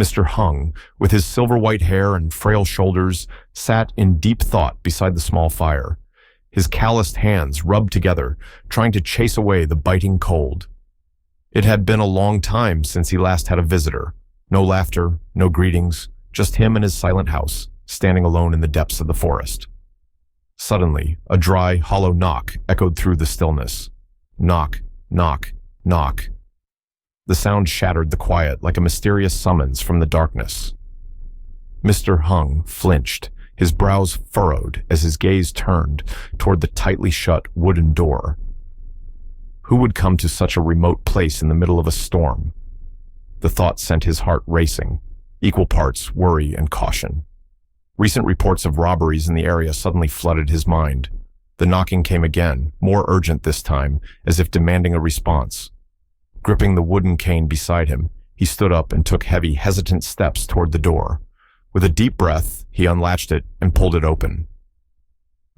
Mr. Hung, with his silver-white hair and frail shoulders, sat in deep thought beside the small fire. His calloused hands rubbed together, trying to chase away the biting cold. It had been a long time since he last had a visitor. No laughter, no greetings, just him and his silent house, standing alone in the depths of the forest. Suddenly, a dry, hollow knock echoed through the stillness. Knock, knock, knock. The sound shattered the quiet like a mysterious summons from the darkness. Mr. Hung flinched, his brows furrowed as his gaze turned toward the tightly shut wooden door. Who would come to such a remote place in the middle of a storm? The thought sent his heart racing, equal parts worry and caution. Recent reports of robberies in the area suddenly flooded his mind. The knocking came again, more urgent this time, as if demanding a response. Gripping the wooden cane beside him, he stood up and took heavy, hesitant steps toward the door. With a deep breath, he unlatched it and pulled it open.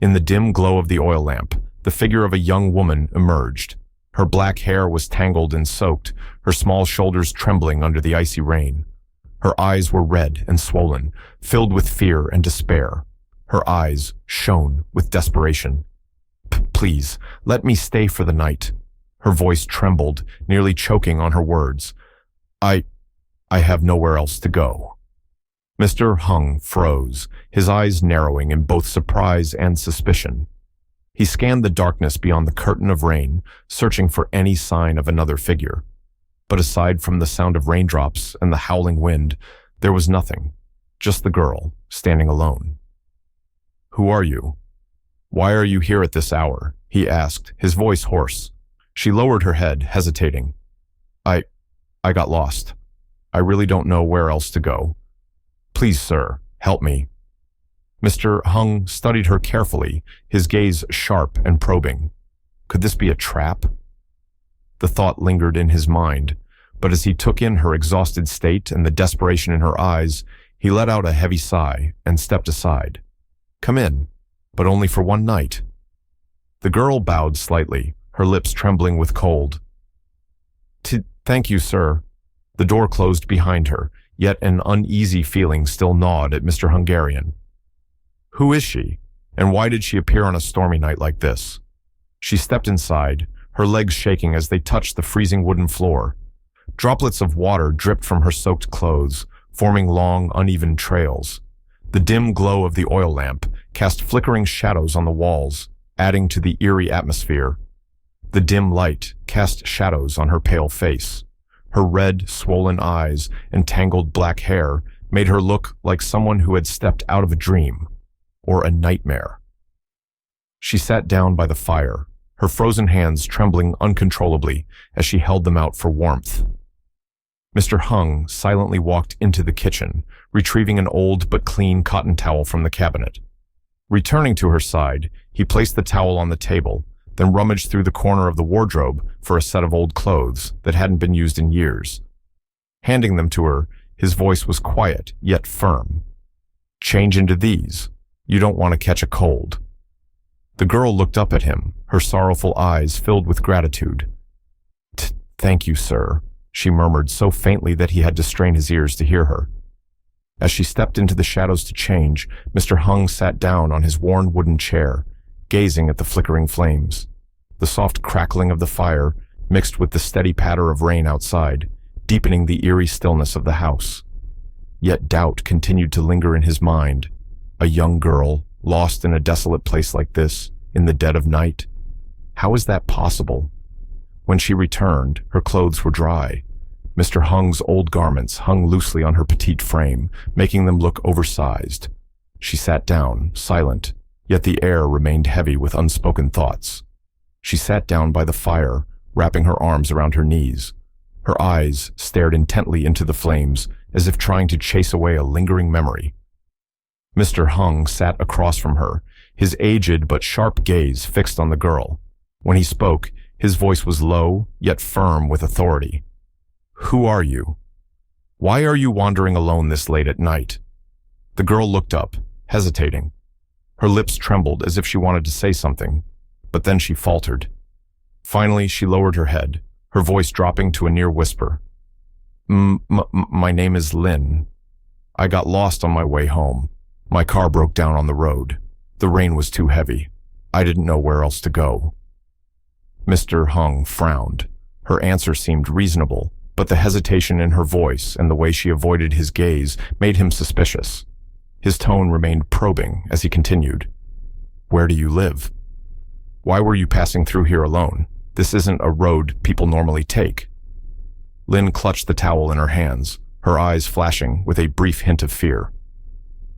In the dim glow of the oil lamp, the figure of a young woman emerged. Her black hair was tangled and soaked, her small shoulders trembling under the icy rain. Her eyes were red and swollen, filled with fear and despair. Her eyes shone with desperation. Please, let me stay for the night." Her voice trembled, nearly choking on her words. I have nowhere else to go." Mr. Hung froze, his eyes narrowing in both surprise and suspicion. He scanned the darkness beyond the curtain of rain, searching for any sign of another figure. But aside from the sound of raindrops and the howling wind, there was nothing, just the girl, standing alone. "Who are you? Why are you here at this hour?" he asked, his voice hoarse. She lowered her head, hesitating. I got lost. I really don't know where else to go. Please, sir, help me." Mr. Hung studied her carefully, his gaze sharp and probing. Could this be a trap? The thought lingered in his mind, but as he took in her exhausted state and the desperation in her eyes, he let out a heavy sigh and stepped aside. "Come in, but only for one night." The girl bowed slightly, her lips trembling with cold. Thank you, sir." The door closed behind her, yet an uneasy feeling still gnawed at Mr. Hungarian. Who is she, and why did she appear on a stormy night like this? She stepped inside, her legs shaking as they touched the freezing wooden floor. Droplets of water dripped from her soaked clothes, forming long, uneven trails. The dim glow of the oil lamp cast flickering shadows on the walls, adding to the eerie atmosphere. The dim light cast shadows on her pale face. Her red, swollen eyes and tangled black hair made her look like someone who had stepped out of a dream, or a nightmare. She sat down by the fire, her frozen hands trembling uncontrollably as she held them out for warmth. Mr. Hung silently walked into the kitchen, retrieving an old but clean cotton towel from the cabinet. Returning to her side, he placed the towel on the table, then rummaged through the corner of the wardrobe for a set of old clothes that hadn't been used in years. Handing them to her, his voice was quiet yet firm. "Change into these. You don't want to catch a cold." The girl looked up at him, her sorrowful eyes filled with gratitude. Thank you, sir," she murmured so faintly that he had to strain his ears to hear her. As she stepped into the shadows to change, Mr. Hung sat down on his worn wooden chair, gazing at the flickering flames. The soft crackling of the fire mixed with the steady patter of rain outside, deepening the eerie stillness of the house. Yet doubt continued to linger in his mind. A young girl, lost in a desolate place like this, in the dead of night? How is that possible? When she returned, her clothes were dry. Mr. Hung's old garments hung loosely on her petite frame, making them look oversized. She sat down, silent, yet the air remained heavy with unspoken thoughts. She sat down by the fire, wrapping her arms around her knees. Her eyes stared intently into the flames, as if trying to chase away a lingering memory. Mr. Hung sat across from her, his aged but sharp gaze fixed on the girl. When he spoke, his voice was low, yet firm with authority. "Who are you? Why are you wandering alone this late at night?" The girl looked up, hesitating. Her lips trembled as if she wanted to say something, but then she faltered. Finally, she lowered her head, her voice dropping to a near whisper. My name is Lynn. I got lost on my way home. My car broke down on the road. The rain was too heavy. I didn't know where else to go." Mr. Hung frowned. Her answer seemed reasonable, but the hesitation in her voice and the way she avoided his gaze made him suspicious. His tone remained probing as he continued. "Where do you live? Why were you passing through here alone? This isn't a road people normally take." Lynn clutched the towel in her hands, her eyes flashing with a brief hint of fear.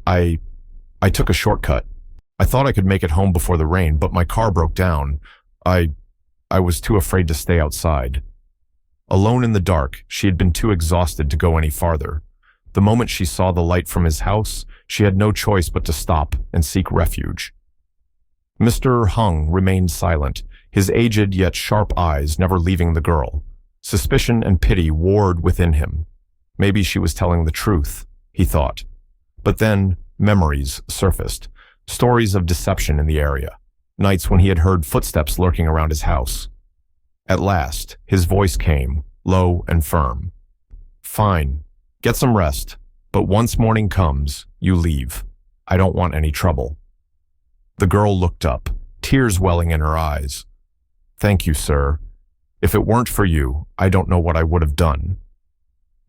I took a shortcut. I thought I could make it home before the rain, but my car broke down. I was too afraid to stay outside." Alone in the dark, she had been too exhausted to go any farther. The moment she saw the light from his house, she had no choice but to stop and seek refuge. Mr. Hung remained silent, his aged yet sharp eyes never leaving the girl. Suspicion and pity warred within him. Maybe she was telling the truth, he thought. But then memories surfaced, stories of deception in the area, nights when he had heard footsteps lurking around his house. At last, his voice came, low and firm. "Fine, get some rest, but once morning comes, you leave. I don't want any trouble." The girl looked up, tears welling in her eyes. "Thank you, sir. If it weren't for you, I don't know what I would have done."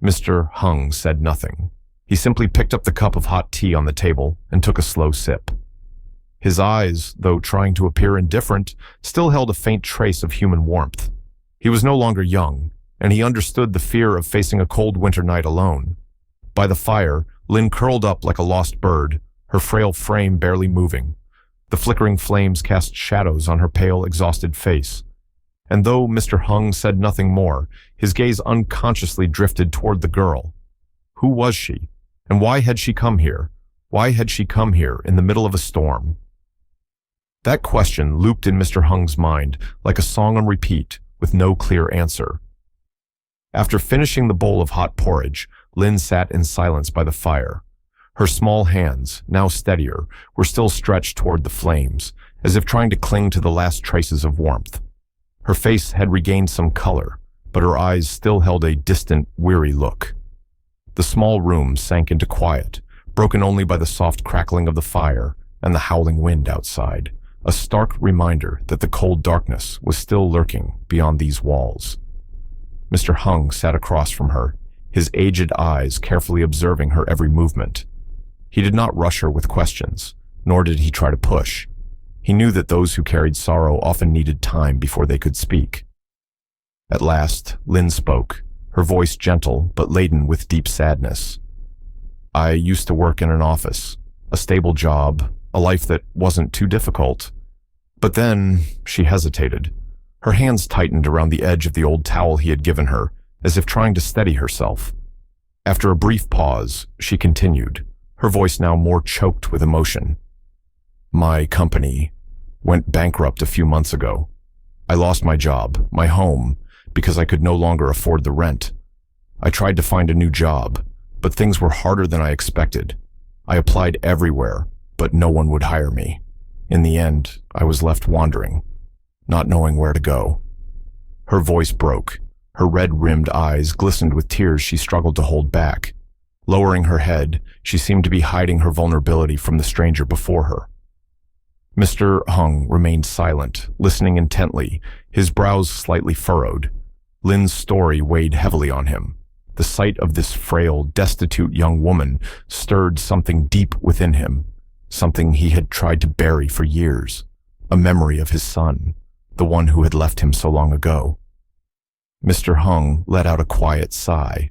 Mr. Hung said nothing. He simply picked up the cup of hot tea on the table and took a slow sip. His eyes, though trying to appear indifferent, still held a faint trace of human warmth. He was no longer young, and he understood the fear of facing a cold winter night alone. By the fire, Lynn curled up like a lost bird, her frail frame barely moving. The flickering flames cast shadows on her pale, exhausted face. And though Mr. Hung said nothing more, his gaze unconsciously drifted toward the girl. Who was she? And why had she come here? Why had she come here in the middle of a storm? That question looped in Mr. Hung's mind like a song on repeat, with no clear answer. After finishing the bowl of hot porridge, Lynn sat in silence by the fire. Her small hands, now steadier, were still stretched toward the flames, as if trying to cling to the last traces of warmth. Her face had regained some color, but her eyes still held a distant, weary look. The small room sank into quiet, broken only by the soft crackling of the fire and the howling wind outside, a stark reminder that the cold darkness was still lurking beyond these walls. Mr. Hung sat across from her, his aged eyes carefully observing her every movement. He did not rush her with questions, nor did he try to push. He knew that those who carried sorrow often needed time before they could speak. At last, Lynn spoke, her voice gentle but laden with deep sadness. "I used to work in an office, a stable job, a life that wasn't too difficult. But then," she hesitated. Her hands tightened around the edge of the old towel he had given her, as if trying to steady herself. After a brief pause, she continued, her voice now more choked with emotion. "My company went bankrupt a few months ago. I lost my job, my home, because I could no longer afford the rent. I tried to find a new job, but things were harder than I expected. I applied everywhere, but no one would hire me. In the end, I was left wandering, not knowing where to go." Her voice broke. Her red-rimmed eyes glistened with tears she struggled to hold back. Lowering her head, she seemed to be hiding her vulnerability from the stranger before her. Mr. Hung remained silent, listening intently, his brows slightly furrowed. Lynn's story weighed heavily on him. The sight of this frail, destitute young woman stirred something deep within him, something he had tried to bury for years, a memory of his son, the one who had left him so long ago. Mr. Hung let out a quiet sigh.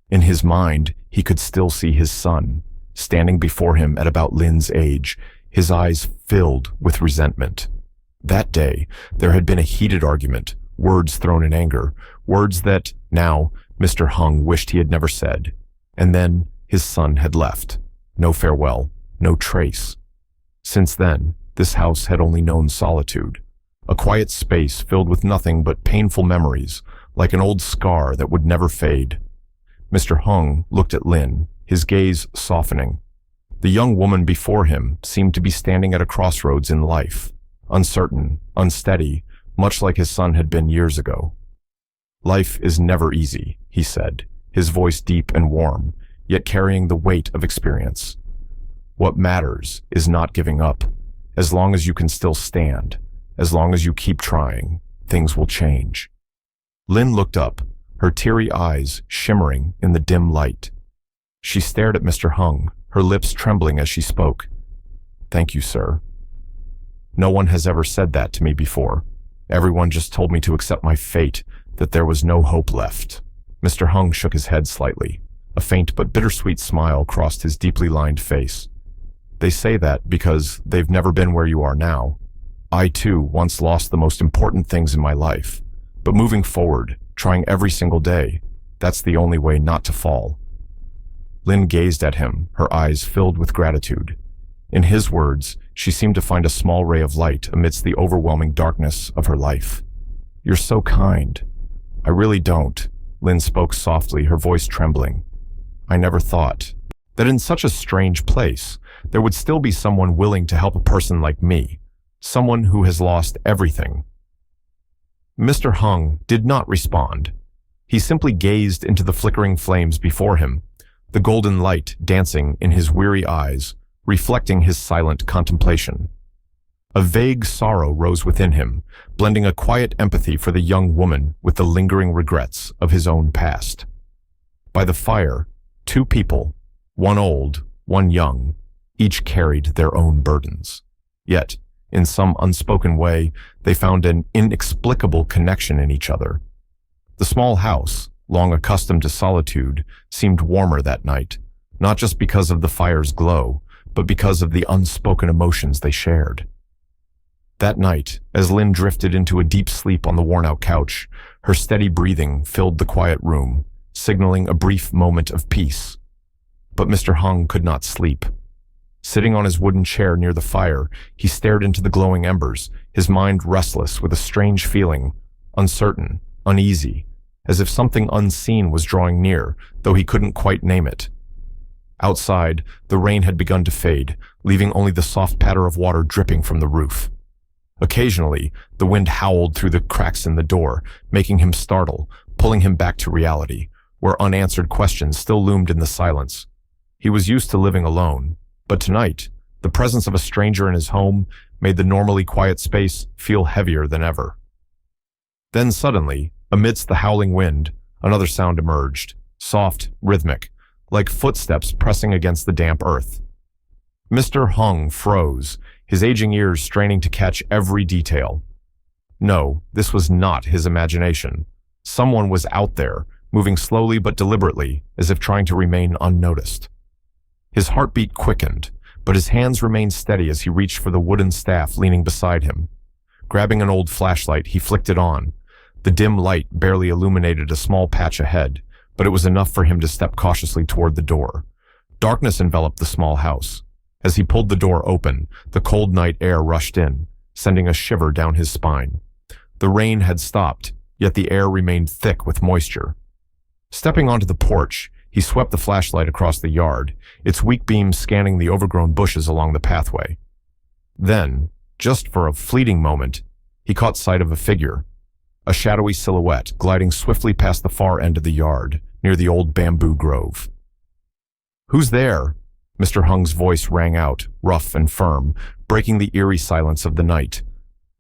In his mind, he could still see his son, standing before him at about Lynn's age, his eyes filled with resentment. That day, there had been a heated argument, words thrown in anger, words that, now, Mr. Hung wished he had never said. And then, his son had left. No farewell, no trace. Since then, this house had only known solitude, a quiet space filled with nothing but painful memories, like an old scar that would never fade. Mr. Hung looked at Lynn, his gaze softening. The young woman before him seemed to be standing at a crossroads in life, uncertain, unsteady, much like his son had been years ago. "Life is never easy," he said, his voice deep and warm, yet carrying the weight of experience. What matters is not giving up. As long as you can still stand, as long as you keep trying, things will change. Lynn looked up, her teary eyes shimmering in the dim light. She stared at Mr. Hung, her lips trembling as she spoke. "Thank you, sir. No one has ever said that to me before. Everyone just told me to accept my fate, that there was no hope left." Mr. Hung shook his head slightly. A faint but bittersweet smile crossed his deeply lined face. "They say that because they've never been where you are now. I, too, once lost the most important things in my life. But moving forward, trying every single day, that's the only way not to fall." Lynn gazed at him, her eyes filled with gratitude. In his words, she seemed to find a small ray of light amidst the overwhelming darkness of her life. "You're so kind." "I really don't," Lynn spoke softly, her voice trembling. "I never thought that in such a strange place, there would still be someone willing to help a person like me, someone who has lost everything." Mr. Hung did not respond. He simply gazed into the flickering flames before him, the golden light dancing in his weary eyes, reflecting his silent contemplation. A vague sorrow rose within him, blending a quiet empathy for the young woman with the lingering regrets of his own past. By the fire, two people, one old, one young, each carried their own burdens. Yet, in some unspoken way, they found an inexplicable connection in each other. The small house, long accustomed to solitude, seemed warmer that night, not just because of the fire's glow, but because of the unspoken emotions they shared. That night, as Lynn drifted into a deep sleep on the worn-out couch, her steady breathing filled the quiet room, signaling a brief moment of peace. But Mr. Hung could not sleep. Sitting on his wooden chair near the fire, he stared into the glowing embers, his mind restless with a strange feeling, uncertain, uneasy, as if something unseen was drawing near, though he couldn't quite name it. Outside, the rain had begun to fade, leaving only the soft patter of water dripping from the roof. Occasionally, the wind howled through the cracks in the door, making him startle, pulling him back to reality, where unanswered questions still loomed in the silence. He was used to living alone, but tonight, the presence of a stranger in his home made the normally quiet space feel heavier than ever. Then suddenly, amidst the howling wind, another sound emerged, soft, rhythmic, like footsteps pressing against the damp earth. Mr. Hung froze, his aging ears straining to catch every detail. No, this was not his imagination. Someone was out there, moving slowly but deliberately, as if trying to remain unnoticed. His heartbeat quickened, but his hands remained steady as he reached for the wooden staff leaning beside him. Grabbing an old flashlight, he flicked it on. The dim light barely illuminated a small patch ahead, but it was enough for him to step cautiously toward the door. Darkness enveloped the small house. As he pulled the door open, the cold night air rushed in, sending a shiver down his spine. The rain had stopped, yet the air remained thick with moisture. Stepping onto the porch, he swept the flashlight across the yard, its weak beam scanning the overgrown bushes along the pathway. Then, just for a fleeting moment, he caught sight of a figure, a shadowy silhouette gliding swiftly past the far end of the yard, near the old bamboo grove. "Who's there?" Mr. Hung's voice rang out, rough and firm, breaking the eerie silence of the night.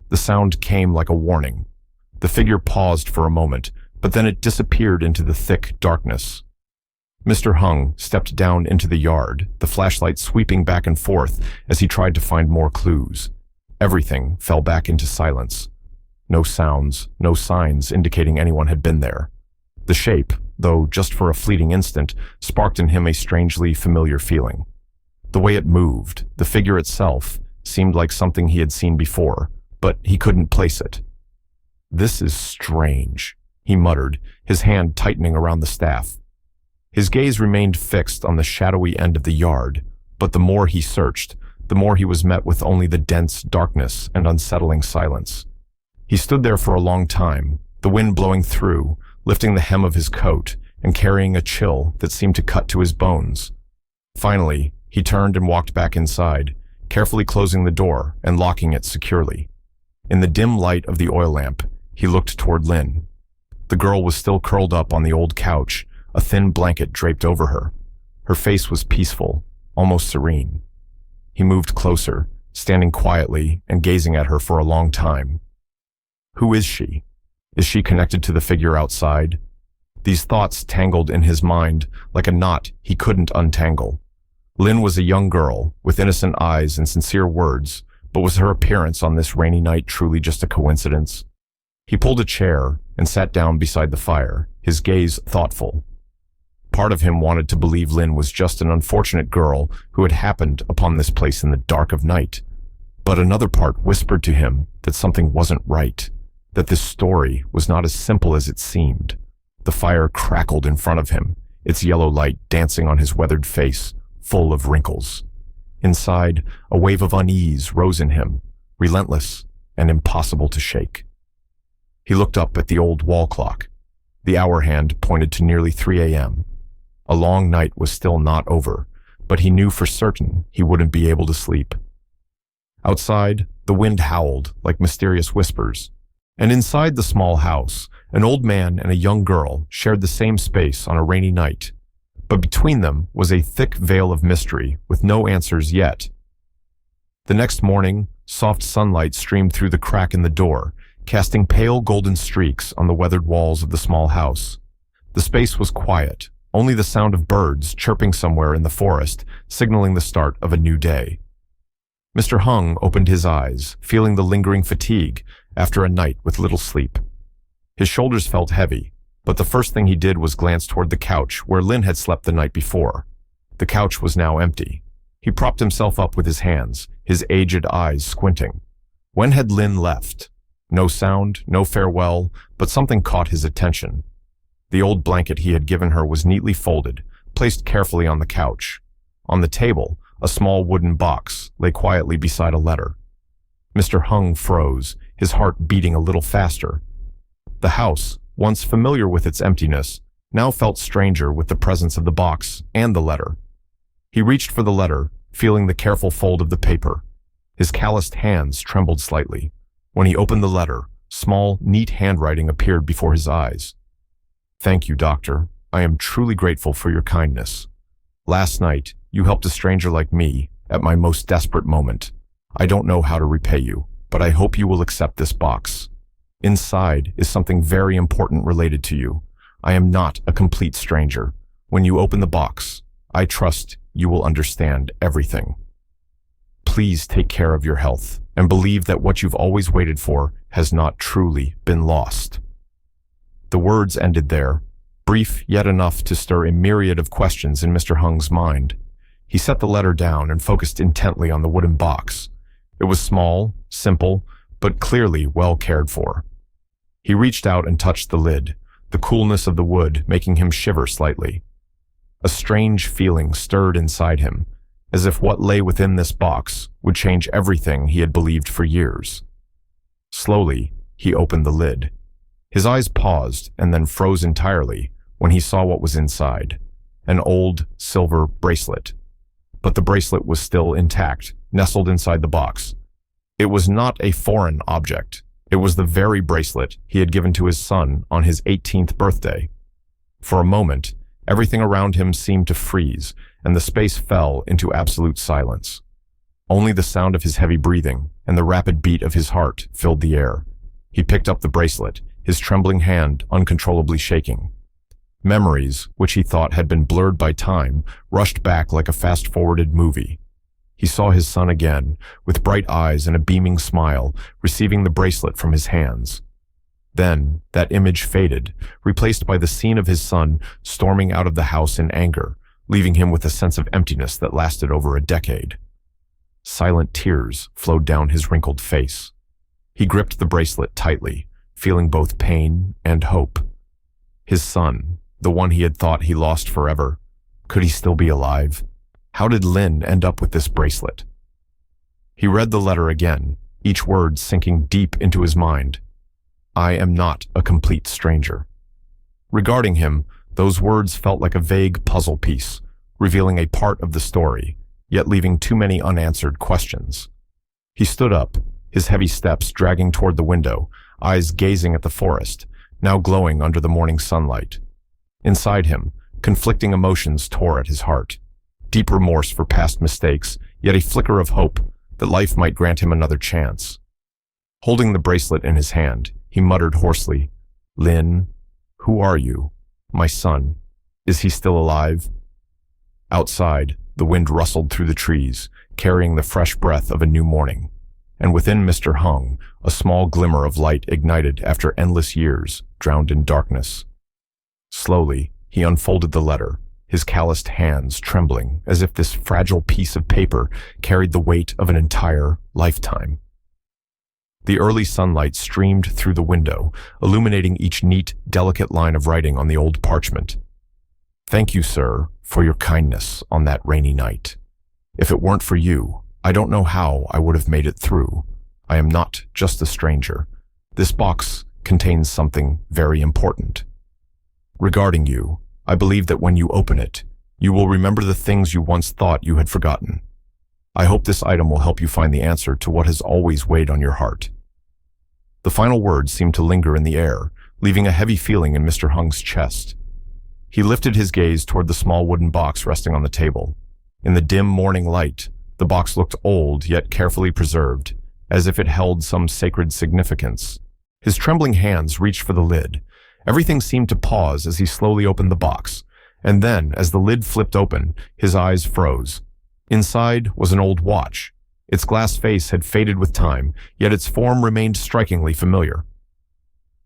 The sound came like a warning. The figure paused for a moment, but then it disappeared into the thick darkness. Mr. Hung stepped down into the yard, the flashlight sweeping back and forth as he tried to find more clues. Everything fell back into silence. No sounds, no signs indicating anyone had been there. The shape, though just for a fleeting instant, sparked in him a strangely familiar feeling. The way it moved, the figure itself, seemed like something he had seen before, but he couldn't place it. "This is strange," he muttered, his hand tightening around the staff. His gaze remained fixed on the shadowy end of the yard, but the more he searched, the more he was met with only the dense darkness and unsettling silence. He stood there for a long time, the wind blowing through, lifting the hem of his coat and carrying a chill that seemed to cut to his bones. Finally, he turned and walked back inside, carefully closing the door and locking it securely. In the dim light of the oil lamp, he looked toward Lynn. The girl was still curled up on the old couch, a thin blanket draped over her. Her face was peaceful, almost serene. He moved closer, standing quietly and gazing at her for a long time. Who is she? Is she connected to the figure outside? These thoughts tangled in his mind like a knot he couldn't untangle. Lynn was a young girl, with innocent eyes and sincere words, but was her appearance on this rainy night truly just a coincidence? He pulled a chair and sat down beside the fire, his gaze thoughtful. Part of him wanted to believe Lynn was just an unfortunate girl who had happened upon this place in the dark of night. But another part whispered to him that something wasn't right, that this story was not as simple as it seemed. The fire crackled in front of him, its yellow light dancing on his weathered face, full of wrinkles. Inside, a wave of unease rose in him, relentless and impossible to shake. He looked up at the old wall clock. The hour hand pointed to nearly 3 a.m. A long night was still not over, but he knew for certain he wouldn't be able to sleep. Outside, the wind howled like mysterious whispers, and inside the small house, an old man and a young girl shared the same space on a rainy night. But between them was a thick veil of mystery with no answers yet. The next morning, soft sunlight streamed through the crack in the door, casting pale golden streaks on the weathered walls of the small house. The space was quiet, only the sound of birds chirping somewhere in the forest, signaling the start of a new day. Mr. Hung opened his eyes, feeling the lingering fatigue after a night with little sleep. His shoulders felt heavy, but the first thing he did was glance toward the couch where Lynn had slept the night before. The couch was now empty. He propped himself up with his hands, his aged eyes squinting. When had Lynn left? No sound, no farewell, but something caught his attention. The old blanket he had given her was neatly folded, placed carefully on the couch. On the table, a small wooden box lay quietly beside a letter. Mr. Hung froze, his heart beating a little faster. The house, once familiar with its emptiness, now felt stranger with the presence of the box and the letter. He reached for the letter, feeling the careful fold of the paper. His calloused hands trembled slightly. When he opened the letter, small, neat handwriting appeared before his eyes. "Thank you, Doctor. I am truly grateful for your kindness. Last night, you helped a stranger like me at my most desperate moment. I don't know how to repay you, but I hope you will accept this box. Inside is something very important related to you. I am not a complete stranger. When you open the box, I trust you will understand everything. Please take care of your health and believe that what you've always waited for has not truly been lost." The words ended there, brief yet enough to stir a myriad of questions in Mr. Hung's mind. He set the letter down and focused intently on the wooden box. It was small, simple, but clearly well cared for. He reached out and touched the lid, the coolness of the wood making him shiver slightly. A strange feeling stirred inside him, as if what lay within this box would change everything he had believed for years. Slowly, he opened the lid. His eyes paused and then froze entirely when he saw what was inside, an old silver bracelet. But the bracelet was still intact, nestled inside the box. It was not a foreign object. It was the very bracelet he had given to his son on his 18th birthday. For a moment, everything around him seemed to freeze, and the space fell into absolute silence. Only the sound of his heavy breathing and the rapid beat of his heart filled the air. He picked up the bracelet, his trembling hand uncontrollably shaking. Memories, which he thought had been blurred by time, rushed back like a fast-forwarded movie. He saw his son again, with bright eyes and a beaming smile, receiving the bracelet from his hands. Then, that image faded, replaced by the scene of his son storming out of the house in anger, leaving him with a sense of emptiness that lasted over a decade. Silent tears flowed down his wrinkled face. He gripped the bracelet tightly, feeling both pain and hope. His son, the one he had thought he lost forever, could he still be alive? How did Lynn end up with this bracelet? He read the letter again, each word sinking deep into his mind. I am not a complete stranger. Regarding him, those words felt like a vague puzzle piece, revealing a part of the story, yet leaving too many unanswered questions. He stood up, his heavy steps dragging toward the window, eyes gazing at the forest, now glowing under the morning sunlight. Inside him, Conflicting emotions tore at his heart. Deep remorse for past mistakes, yet a flicker of hope that life might grant him another chance. Holding the bracelet in his hand, he muttered hoarsely, "Lynn, who are you? My son. Is he still alive?" Outside, the wind rustled through the trees, carrying the fresh breath of a new morning. And within Mr. Hung, a small glimmer of light ignited after endless years, drowned in darkness. Slowly, he unfolded the letter, his calloused hands trembling as if this fragile piece of paper carried the weight of an entire lifetime. The early sunlight streamed through the window, illuminating each neat, delicate line of writing on the old parchment. "Thank you, sir, for your kindness on that rainy night. If it weren't for you, I don't know how I would have made it through. I am not just a stranger. This box contains something very important. Regarding you, I believe that when you open it, you will remember the things you once thought you had forgotten. I hope this item will help you find the answer to what has always weighed on your heart." The final words seemed to linger in the air, leaving a heavy feeling in Mr. Hung's chest. He lifted his gaze toward the small wooden box resting on the table. In the dim morning light, the box looked old yet carefully preserved, as if it held some sacred significance. His trembling hands reached for the lid. Everything seemed to pause as he slowly opened the box, and then, as the lid flipped open, his eyes froze. Inside was an old watch. Its glass face had faded with time, yet its form remained strikingly familiar.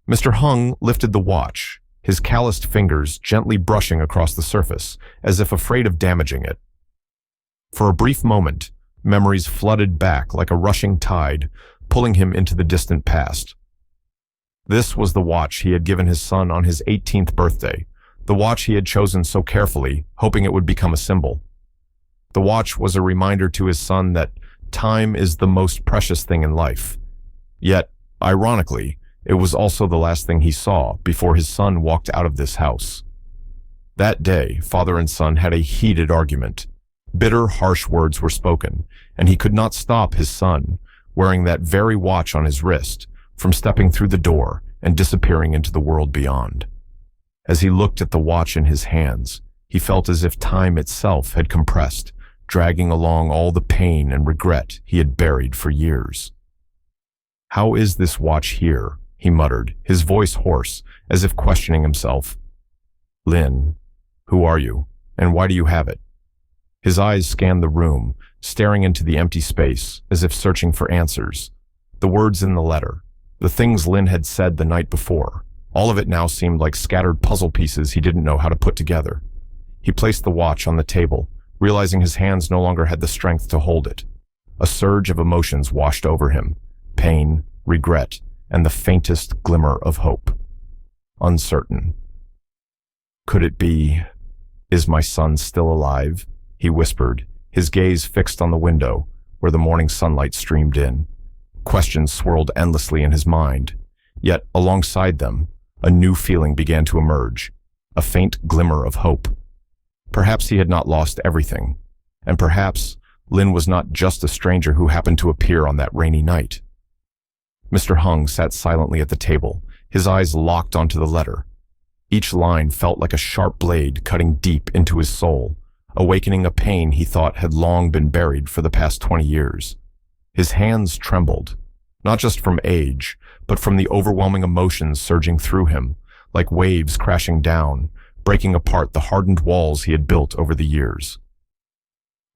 Mr. Hung lifted the watch, his calloused fingers gently brushing across the surface, as if afraid of damaging it. For a brief moment, memories flooded back like a rushing tide, pulling him into the distant past. This was the watch he had given his son on his 18th birthday, the watch he had chosen so carefully, hoping it would become a symbol. The watch was a reminder to his son that time is the most precious thing in life. Yet, ironically, it was also the last thing he saw before his son walked out of this house. That day, father and son had a heated argument. Bitter, harsh words were spoken, and he could not stop his son, wearing that very watch on his wrist, from stepping through the door and disappearing into the world beyond. As he looked at the watch in his hands, he felt as if time itself had compressed, dragging along all the pain and regret he had buried for years. "How is this watch here?" he muttered, his voice hoarse, as if questioning himself. "Lynn, who are you, and why do you have it?" His eyes scanned the room, staring into the empty space, as if searching for answers. The words in the letter, the things Lynn had said the night before, all of it now seemed like scattered puzzle pieces he didn't know how to put together. He placed the watch on the table, realizing his hands no longer had the strength to hold it. A surge of emotions washed over him, pain, regret, and the faintest glimmer of hope. Uncertain. Could it be? "Is my son still alive?" he whispered, his gaze fixed on the window, where the morning sunlight streamed in. Questions swirled endlessly in his mind, yet alongside them, a new feeling began to emerge, a faint glimmer of hope. Perhaps he had not lost everything, and perhaps Lynn was not just a stranger who happened to appear on that rainy night. Mr. Hung sat silently at the table, his eyes locked onto the letter. Each line felt like a sharp blade cutting deep into his soul, awakening a pain he thought had long been buried for the past 20 years. His hands trembled, not just from age, but from the overwhelming emotions surging through him, like waves crashing down, breaking apart the hardened walls he had built over the years.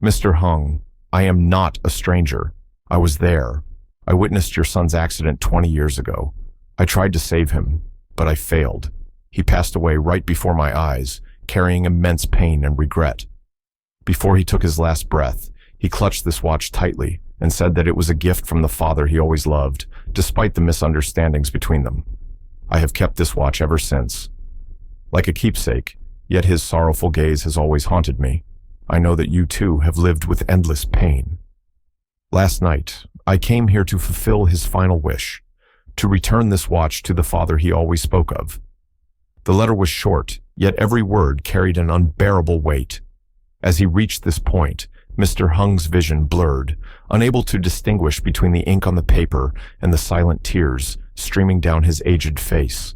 "Mr. Hung, I am not a stranger. I was there. I witnessed your son's accident 20 years ago. I tried to save him, but I failed. He passed away right before my eyes, carrying immense pain and regret. Before he took his last breath, he clutched this watch tightly and said that it was a gift from the father he always loved, despite the misunderstandings between them. I have kept this watch ever since. Like a keepsake, yet his sorrowful gaze has always haunted me. I know that you too have lived with endless pain. Last night, I came here to fulfill his final wish, to return this watch to the father he always spoke of." The letter was short, yet every word carried an unbearable weight. As he reached this point, Mr. Hung's vision blurred, unable to distinguish between the ink on the paper and the silent tears streaming down his aged face.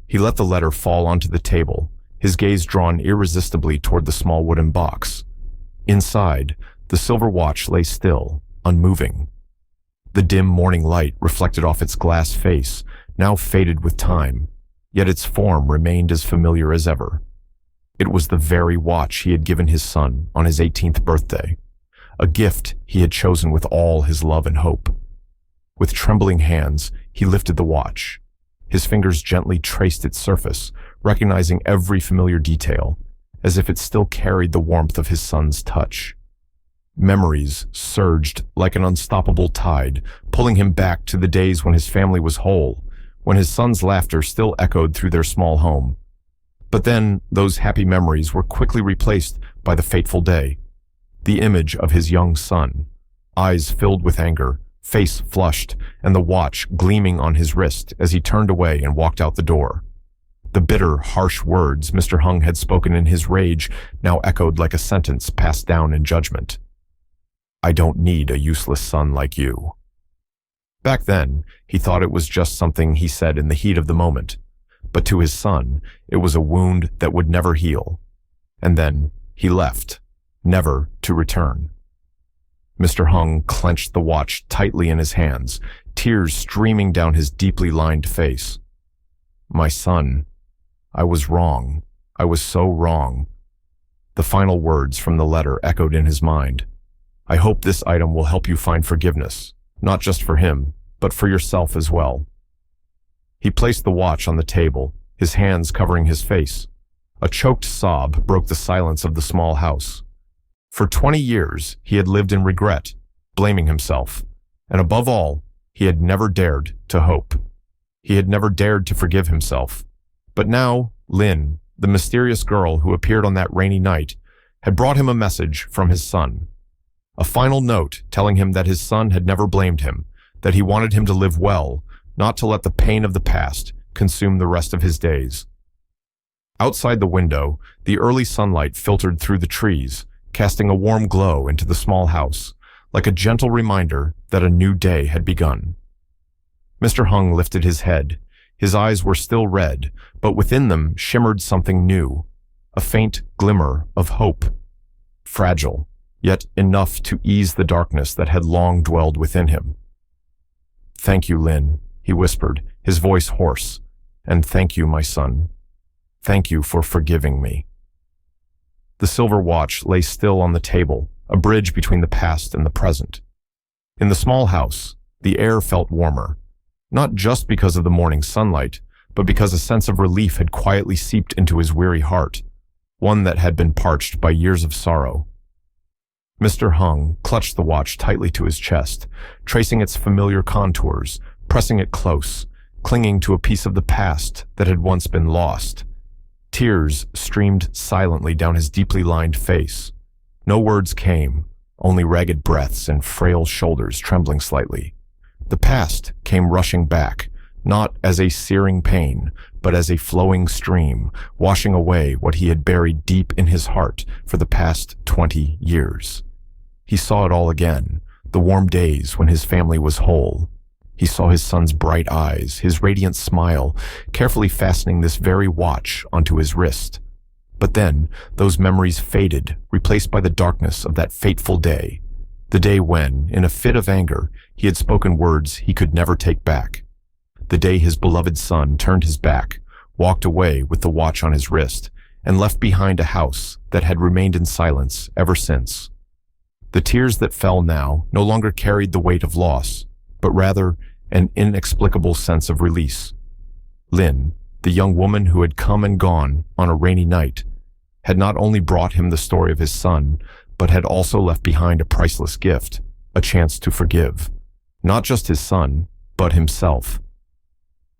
He let the letter fall onto the table, his gaze drawn irresistibly toward the small wooden box. Inside, the silver watch lay still, unmoving. The dim morning light reflected off its glass face, now faded with time, yet its form remained as familiar as ever. It was the very watch he had given his son on his 18th birthday, a gift he had chosen with all his love and hope. With trembling hands, he lifted the watch. His fingers gently traced its surface, recognizing every familiar detail, as if it still carried the warmth of his son's touch. Memories surged like an unstoppable tide, pulling him back to the days when his family was whole, when his son's laughter still echoed through their small home. But then, those happy memories were quickly replaced by the fateful day. The image of his young son, eyes filled with anger, face flushed, and the watch gleaming on his wrist as he turned away and walked out the door. The bitter, harsh words Mr. Hung had spoken in his rage now echoed like a sentence passed down in judgment. "I don't need a useless son like you." Back then, he thought it was just something he said in the heat of the moment, but to his son, it was a wound that would never heal. And then he left, never to return. Mr. Hung clenched the watch tightly in his hands, tears streaming down his deeply lined face. "My son, I was wrong. I was so wrong." The final words from the letter echoed in his mind. "I hope this item will help you find forgiveness, not just for him, but for yourself as well." He placed the watch on the table, his hands covering his face. A choked sob broke the silence of the small house. For 20 years, he had lived in regret, blaming himself, and above all, he had never dared to hope. He had never dared to forgive himself. But now, Lynn, the mysterious girl who appeared on that rainy night, had brought him a message from his son. A final note telling him that his son had never blamed him, that he wanted him to live well, not to let the pain of the past consume the rest of his days. Outside the window, the early sunlight filtered through the trees, casting a warm glow into the small house, like a gentle reminder that a new day had begun. Mr. Hung lifted his head. His eyes were still red, but within them shimmered something new, a faint glimmer of hope. Fragile, yet enough to ease the darkness that had long dwelled within him. "Thank you, Lynn," he whispered, his voice hoarse. "And thank you, my son. Thank you for forgiving me." The silver watch lay still on the table, a bridge between the past and the present. In the small house, the air felt warmer, not just because of the morning sunlight, but because a sense of relief had quietly seeped into his weary heart, one that had been parched by years of sorrow. Mr. Hung clutched the watch tightly to his chest, tracing its familiar contours, pressing it close, clinging to a piece of the past that had once been lost. Tears streamed silently down his deeply lined face. No words came, only ragged breaths and frail shoulders trembling slightly. The past came rushing back, not as a searing pain, but as a flowing stream, washing away what he had buried deep in his heart for the past 20 years. He saw it all again, the warm days when his family was whole. He saw his son's bright eyes, his radiant smile, carefully fastening this very watch onto his wrist. But then, those memories faded, replaced by the darkness of that fateful day. The day when, in a fit of anger, he had spoken words he could never take back. The day his beloved son turned his back, walked away with the watch on his wrist, and left behind a house that had remained in silence ever since. The tears that fell now no longer carried the weight of loss, but rather an inexplicable sense of release. Lynn, the young woman who had come and gone on a rainy night, had not only brought him the story of his son, but had also left behind a priceless gift, a chance to forgive. Not just his son, but himself.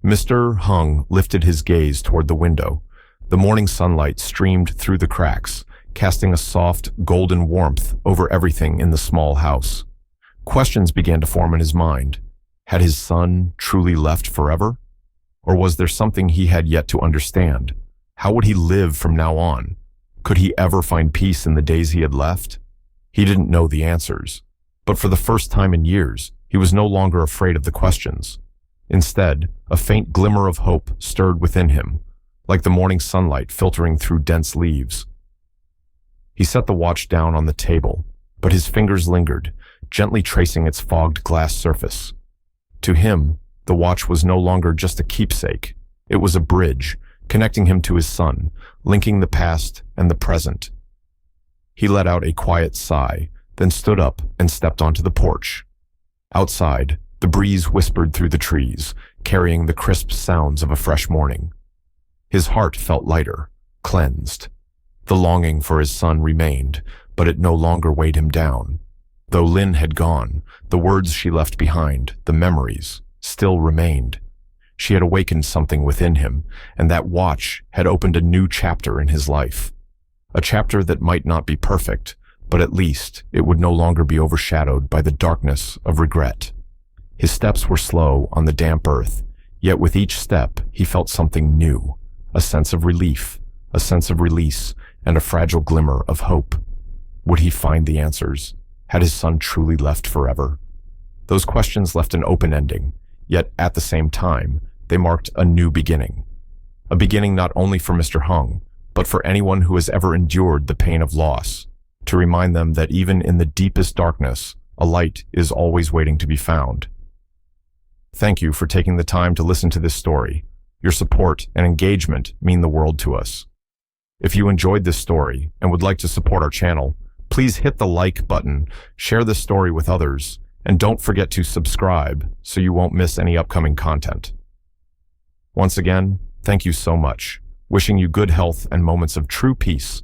Mr. Hung lifted his gaze toward the window. The morning sunlight streamed through the cracks, casting a soft, golden warmth over everything in the small house. Questions began to form in his mind. Had his son truly left forever? Or was there something he had yet to understand? How would he live from now on? Could he ever find peace in the days he had left? He didn't know the answers, but for the first time in years, he was no longer afraid of the questions. Instead, a faint glimmer of hope stirred within him, like the morning sunlight filtering through dense leaves. He set the watch down on the table, but his fingers lingered, gently tracing its fogged glass surface. To him, the watch was no longer just a keepsake. It was a bridge, connecting him to his son, linking the past and the present. He let out a quiet sigh, then stood up and stepped onto the porch. Outside, the breeze whispered through the trees, carrying the crisp sounds of a fresh morning. His heart felt lighter, cleansed. The longing for his son remained, but it no longer weighed him down. Though Lynn had gone, the words she left behind, the memories, still remained. She had awakened something within him, and that watch had opened a new chapter in his life. A chapter that might not be perfect, but at least it would no longer be overshadowed by the darkness of regret. His steps were slow on the damp earth, yet with each step he felt something new, a sense of relief, a sense of release, and a fragile glimmer of hope. Would he find the answers? Had his son truly left forever? Those questions left an open ending, yet at the same time, they marked a new beginning. A beginning not only for Mr. Hung, but for anyone who has ever endured the pain of loss, to remind them that even in the deepest darkness, a light is always waiting to be found. Thank you for taking the time to listen to this story. Your support and engagement mean the world to us. If you enjoyed this story and would like to support our channel, please hit the like button, share this story with others, and don't forget to subscribe so you won't miss any upcoming content. Once again, thank you so much. Wishing you good health and moments of true peace